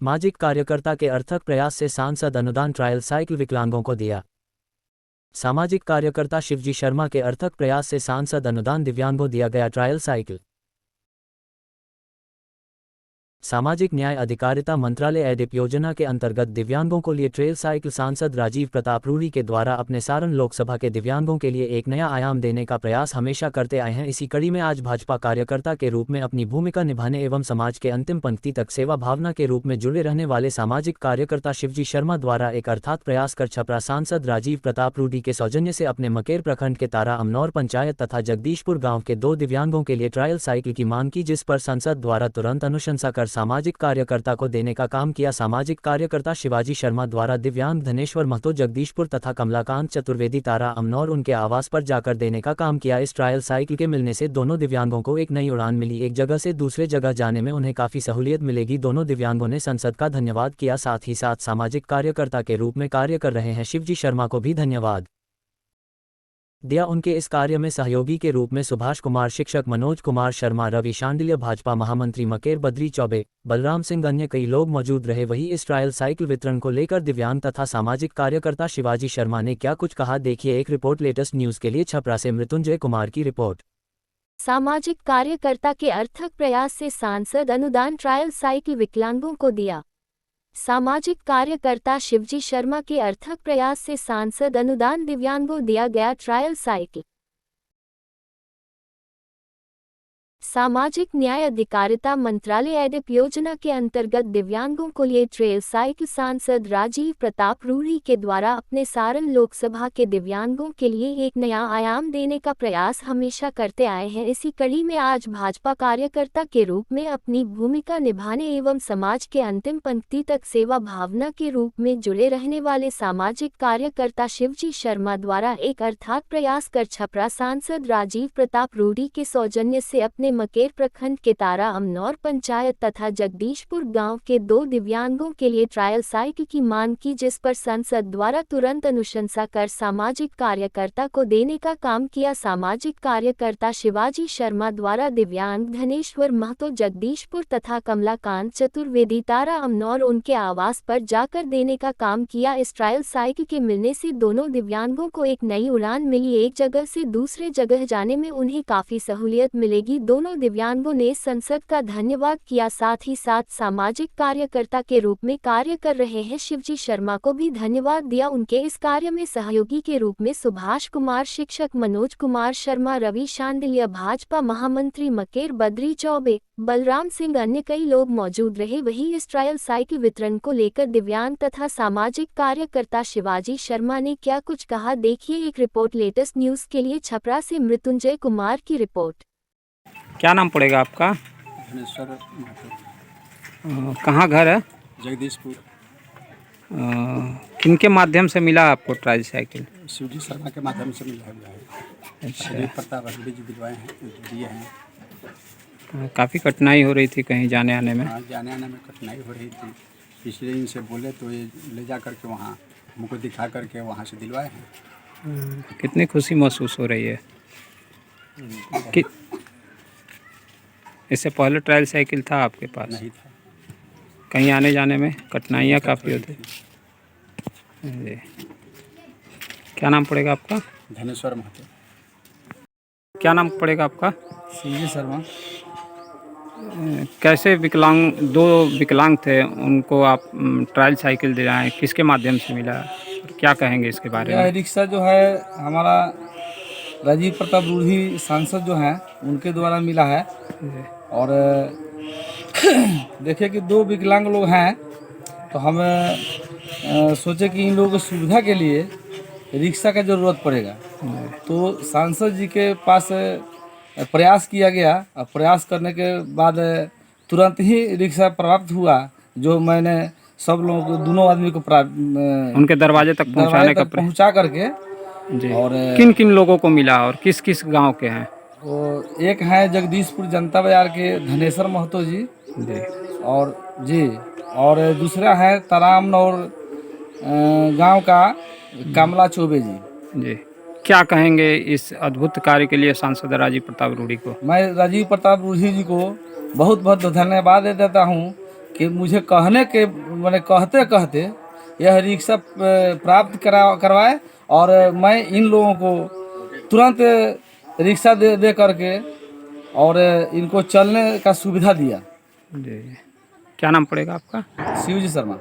सामाजिक कार्यकर्ता के अर्थक प्रयास से सांसद अनुदान ट्रायल साइकिल विकलांगों को दिया। सामाजिक कार्यकर्ता शिवजी शर्मा के अर्थक प्रयास से सांसद अनुदान दिव्यांगों दिया गया ट्रायल साइकिल। सामाजिक न्याय अधिकारिता मंत्रालय एडिप योजना के अंतर्गत दिव्यांगों को लिए ट्रेल साइकिल सांसद राजीव प्रताप रूढ़ी के द्वारा अपने सारण लोकसभा के दिव्यांगों के लिए एक नया आयाम देने का प्रयास हमेशा करते आए हैं। इसी कड़ी में आज भाजपा कार्यकर्ता के रूप में अपनी भूमिका निभाने एवं समाज के अंतिम पंक्ति तक सेवा भावना के रूप में जुड़े रहने वाले सामाजिक कार्यकर्ता शिवजी शर्मा द्वारा एक अर्थात प्रयास कर छपरा सांसद राजीव प्रताप रूढ़ी के सौजन्य से अपने मकेर प्रखंड के तारा अमनौर पंचायत तथा जगदीशपुर गाँव के 2 दिव्यांगों के लिए ट्रायल साइकिल की मांग की, जिस पर संसद द्वारा तुरंत अनुशंसा कर सामाजिक कार्यकर्ता को देने का काम किया। सामाजिक कार्यकर्ता शिवाजी शर्मा द्वारा दिव्यांग धनेश्वर महतो जगदीशपुर तथा कमलाकांत चतुर्वेदी तारा अमनौर उनके आवास पर जाकर देने का काम किया। इस ट्रायल साइकिल के मिलने से दोनों दिव्यांगों को एक नई उड़ान मिली, एक जगह से दूसरे जगह जाने में उन्हें काफी सहूलियत मिलेगी। दोनों दिव्यांगों ने संसद का धन्यवाद किया, साथ ही साथ सामाजिक कार्यकर्ता के रूप में कार्य कर रहे हैं शिवजी शर्मा को भी धन्यवाद दिया। उनके इस कार्य में सहयोगी के रूप में सुभाष कुमार, शिक्षक मनोज कुमार शर्मा, रवि शांडिल्य, भाजपा महामंत्री मकेर बद्री चौबे, बलराम सिंह, अन्य कई लोग मौजूद रहे। वहीं इस ट्रायल साइकिल वितरण को लेकर दिव्यांग तथा सामाजिक कार्यकर्ता शिवाजी शर्मा ने क्या कुछ कहा, देखिए एक रिपोर्ट। लेटेस्ट न्यूज के लिए छपरा से मृत्युंजय कुमार की रिपोर्ट। सामाजिक कार्यकर्ता के अर्थक प्रयास से सांसद अनुदान ट्रायल साइकिल विकलांगों को दिया। सामाजिक कार्यकर्ता शिवजी शर्मा के अर्थक प्रयास से सांसद अनुदान दिव्यांगों दिया गया ट्रायल साइकिल। सामाजिक न्याय अधिकारिता मंत्रालय एडिप योजना के अंतर्गत दिव्यांगों को लिए ट्रेल साइकिल सांसद राजीव प्रताप रूढ़ी के द्वारा अपने सारण लोकसभा के दिव्यांगों के लिए एक नया आयाम देने का प्रयास हमेशा करते आए हैं। इसी कड़ी में आज भाजपा कार्यकर्ता के रूप में अपनी भूमिका निभाने एवं समाज के अंतिम पंक्ति तक सेवा भावना के रूप में जुड़े रहने वाले सामाजिक कार्यकर्ता शिवजी शर्मा द्वारा एक अर्थात प्रयास कर छपरा सांसद राजीव प्रताप रूढ़ी के सौजन्य से अपने मकेर प्रखंड के तारा अमनौर पंचायत तथा जगदीशपुर गांव के 2 दिव्यांगों के लिए ट्रायल साइकिल की मांग की, जिस पर संसद द्वारा तुरंत अनुशंसा कर सामाजिक कार्यकर्ता को देने का काम किया। सामाजिक कार्यकर्ता शिवाजी शर्मा द्वारा दिव्यांग धनेश्वर महतो जगदीशपुर तथा कमलाकांत चतुर्वेदी तारा अमनौर उनके आवास पर जाकर देने का काम किया। इस ट्रायल साइकिल के मिलने से दोनों दिव्यांगों को एक नई उड़ान मिली, एक जगह से दूसरे जगह जाने में उन्हें काफी सहूलियत मिलेगी। दोनों दिव्यांगों ने संसद का धन्यवाद किया, साथ ही साथ सामाजिक कार्यकर्ता के रूप में कार्य कर रहे हैं शिवजी शर्मा को भी धन्यवाद दिया। उनके इस कार्य में सहयोगी के रूप में सुभाष कुमार, शिक्षक मनोज कुमार शर्मा, रवि शांडिल्य, भाजपा महामंत्री मकेर बद्री चौबे, बलराम सिंह, अन्य कई लोग मौजूद रहे। वहीं इस ट्रायल साइकिल वितरण को लेकर दिव्यांग तथा सामाजिक कार्यकर्ता शिवाजी शर्मा ने क्या कुछ कहा, देखिए एक रिपोर्ट। लेटेस्ट न्यूज के लिए छपरा से मृत्युंजय कुमार की रिपोर्ट। क्या नाम पड़ेगा आपका? धनेश्वर महतो। कहाँ घर है? जगदीशपुर। किनके माध्यम से मिला आपको ट्रायल साइकिल? शिवजी शर्मा के माध्यम से मिला हुआ है। अच्छा, प्रताप रूढ़ी जी दिलवाए हैं, दिए हैं। काफ़ी कठिनाई हो रही थी कहीं जाने आने में? हाँ, जाने आने में कठिनाई हो रही थी, इसलिए इनसे बोले तो ये ले जा करके वहाँ हमको दिखा करके वहाँ से दिलवाए हैं। कितनी खुशी महसूस हो रही है कि इससे पहले ट्रायल साइकिल था आपके पास? नहीं था। कहीं आने जाने में कठिनाइयाँ काफ़ी होती जी। क्या नाम पड़ेगा आपका? धनेश्वर महतो। क्या नाम पड़ेगा आपका? शिवजी शर्मा। कैसे विकलांग 2 विकलांग थे, उनको आप ट्रायल साइकिल दिलाएं, किसके माध्यम से मिला? क्या कहेंगे इसके बारे में? यह रिक्शा जो है हमारा राजीव प्रताप रूढ़ी सांसद जो हैं उनके द्वारा मिला है। और देखिए कि 2 विकलांग लोग हैं, तो हम सोचे कि इन लोगों की सुविधा के लिए रिक्शा का ज़रूरत पड़ेगा, तो सांसद जी के पास प्रयास किया गया। और प्रयास करने के बाद तुरंत ही रिक्शा प्राप्त हुआ, जो मैंने सब लोगों को, दोनों आदमी को उनके दरवाजे तक पहुंचाने का पहुंचा करके जी। और किन किन लोगों को मिला और किस किस गांव के हैं? वो एक है जगदीशपुर जनता बाजार के धनेश्वर महतो जी, और दूसरा है तराम और गांव का कमला चौबे जी। क्या कहेंगे इस अद्भुत कार्य के लिए सांसद राजीव प्रताप रूढ़ी को? मैं राजीव प्रताप रूढ़ी जी को बहुत बहुत धन्यवाद दे देता हूं कि मुझे कहने के मैंने कहते कहते यह रिक्शा प्राप्त करवाए और मैं इन लोगों को तुरंत रिक्शा दे करके और इनको चलने का सुविधा दिया। जी, क्या नाम पड़ेगा आपका? शिवजी शर्मा।